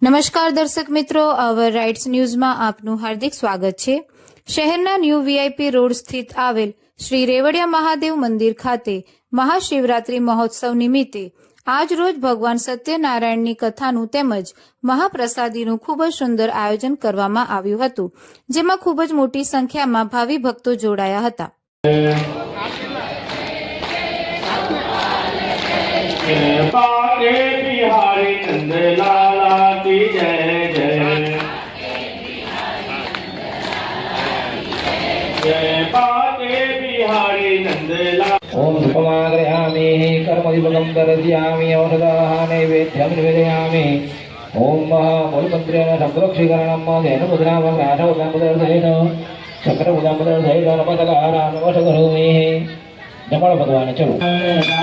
નમસ્કાર દર્શક મિત્રો, અવર રાઇટ્સ ન્યૂઝમાં આપનું હાર્દિક સ્વાગત છે। શહેરના ન્યૂ વીઆઈપી રોડ સ્થિત આવેલ શ્રી રેવડિયા મહાદેવ મંદિર ખાતે મહાશિવરાત્રી મહોત્સવ નિમિત્તે આજ રોજ ભગવાન સત્યનારાયણની કથાનું તેમજ મહાપ્રસાદીનું ખૂબ જ સુંદર આયોજન કરવામાં આવ્યું હતું, જેમાં ખૂબ જ મોટી સંખ્યામાં ભાવિ ભક્તો જોડાયા હતા। ओम धूपमाग्रयामि कर्मदिवगं दर्शयामि औषधाः नैवेद्यं निवेदयामि। ओम महामूलमन्त्रेण संरक्षीकरणं धेन मुद्रामं राठवदामोदरसहित चक्रमुदामोदरसहित नमस्कारां नमस्करोमि। जमण भगवान चलो ₹700